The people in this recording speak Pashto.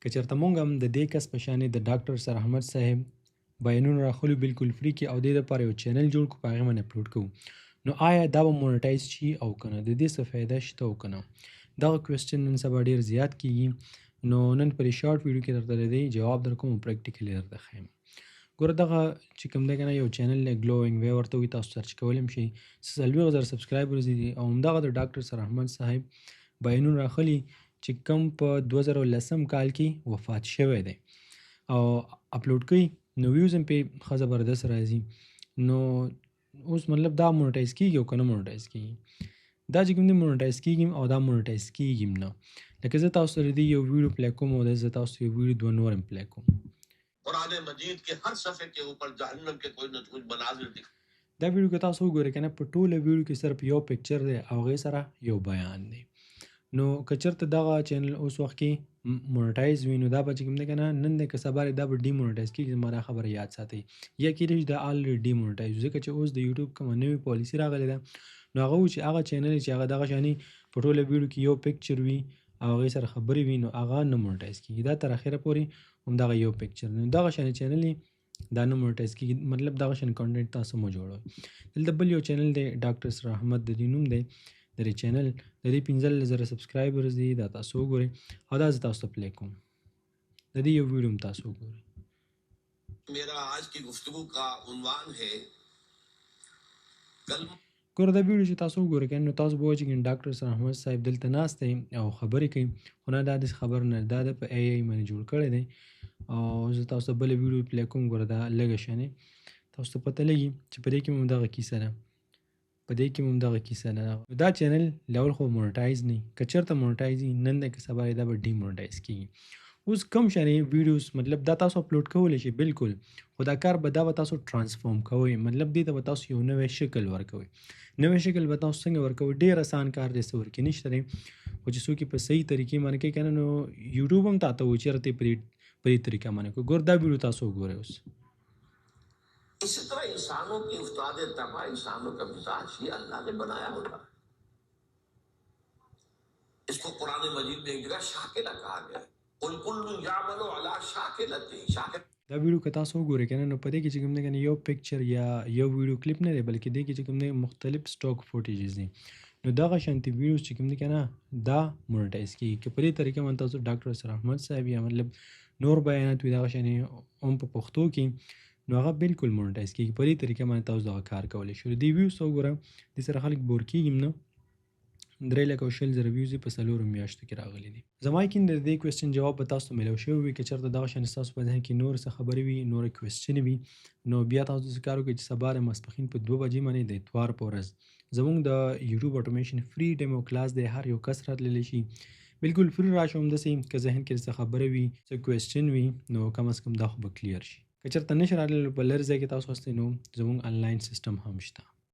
که چېرته مونږ هم د دې کس په شانې د ډاکټر سر احمد صاحب بیانونه راخلو بالکل فری کې او دې دپاره یو چینل جوړ کړو په هغې باندې اپلوډ کوو نو آیا دا به مونیټایز شي او که نه د دې څه فایده شته او که نه دغه کوېسچن نن سبا ډېر زیات کېږي نو نن په دې شارټ ویډیو کې درته د دې جواب درکوم او پریکټیکلي درته ښیم ګوره دغه چې کوم دی که نه یو چینل دی ګلوینګ وی ورته وایي تاسو سرچ کولی هم شئ 40,000 سبسکرایبرز دي او همدغه د ډاکټر سر احمد صاحب بیانونه راخلي چې کوم په 2010 کال کې وفات شوی دی او اپلوډ کوي نو ویوز هم پې ښه زبردست راځي نو اوس مطلب دا مونیټایز کېږي او که نه مونیټایز کېږي دا چې کوم دی مونیټایز کېږي او دا مونیټایز کېږي هم نه لکه زه تاسو سره دې یو ویډیو پلی کوم او زه تاسو یو ویډیو دوه نور هم پلی کوم قرآن مجید کے ہر صفحے کے اوپر جہنم کے کوئی نہ کوئی مناظر دکھ دا ویډیو که تاسو وګورئ که نه په ټوله ویډیو کې صرف یو پکچر دی او هغې سره یو بیان دی نو که چېرته دغه چینل اوس وخت کې مونیټایز وي نو دا به چې کوم دی که نه نن دی که سبا دی دا به ډي مونیټایز کېږي زما دا خبره یاد ساتئ یا کېدای شي دا آلریډي ډي مونیټایز ځکه چې اوس د یوټیوب کومه نوې پالیسي راغلې ده نو هغه وایي چې هغه چینل چې هغه دغه شانې په ټوله ویډیو کې یو پکچر وي او هغې سره خبرې وي نو هغه نه مونیټایز کېږي دا تر اخره پورې همدغه یو پکچر نو دغه شانې چینل دا نه مونیټایز کېږي مطلب دغه شان کانټینټ تاسو مه جوړوئ دلته بل یو چینل دی ډاکټر سر احمد د دې نوم دی د دې چینل د دې 15,000 سبسکرایبرز دي دا تاسو وګورئ او دا زه تاسو ته پلی کوم د دې یو ویډیو هم تاسو وګورئ میرا آج کی گفتگو کا عنوان ہے ګوره دا ویډیو چې تاسو وګورئ که نو تاسو به وایئ چې ډاکټر سر احمد صاحب دلته ناست دی او خبرې کوي خو نه دا داسې خبر نه دا د په ای ای باندې جوړ کړی دی او زه تاسو ته بله ویډیو پلی کوم ګوره دا لږه شانې تاسو ته پته لګي چې په دې کې مو دغه کیسه ده په دې کې مو دغه کیسه ده دا چینل لول خو مونیټایز نه که چېرته مونیټایز وي نن دی که سبا دی دا به ډي مونیټایز کېږي اوس کم شانې ویډیوز مطلب دا تاسو اپلوډ کولی شئ بالکل خو دا کار به دا به تاسو ټرانسفارم کوئ مطلب دې ته به تاسو یو نوی شکل ورکوئ نوی شکل به تاسو څنګه ورکوئ ډېر اسان کار دی څه ورکې نشته دی خو چې څوک یې په صحیح طریقې باندې کوي که نه نو یوټیوب هم تاته وایي چېرته یې په دې طریقه باندې کوي ګوره دا ویډیو تاسو وګورئ اوس اسی طرح انسانوں کی استاد طبع انسانوں کا مزاج یہ اللہ نے بنایا ہوتا ہے اس کو قرآن مجید میں ایک جگہ شاکلہ کہا گیا ہے قل کل یعمل علی شاکلته دا ویډیو که تاسو وګورئ که نه نو په دې کې چې کوم دی که نه یو پکچر یا یو ویډیو کلیپ نه دی بلکې دې کې چې کوم دی مختلف سټاک فوټیجز دي نو دغه شانتي ویډیوز چې کوم دی که نه دا مونیټایز کېږي که په دې طریقه باندې تاسو ډاکټر سر احمد صاحب یا مطلب نور بیانات وي دغه شانې هم په پښتو کې نو هغه بالکل مونیټایز کېږي په دې طریقه باندې تاسو دغه کار کولی شو د دې ویوز ته وګوره دې سره خلک بور کېږي هم نه 3,20,000 ویوز په 4 میاشتو کې راغلي دي زما یقین د دې کوېسچن جواب به تاسو ته میلاو شوی وي که چېرته دغه شانې ستاسو په ذهن کې نور څه خبرې وي نورې کوېسچنې وي نو بیا تاسو داسې کار وکړئ چې سبا د ماسپښین په 2 بجې باندې د اتوار په ورځ زموږ د یوټیوب اټومیشن فری ډیمو کلاس دی هر یو کس راتللی شي بالکل فری راشه همداسې که ذهن کې څه خبره وي څه کوېسچن وي نو کم از کم دا خو به کلیر شي که چېرته نشي راتللی په لرې ځای کې تاسو هستئ نو زموږ آنلاین سیسټم هم شته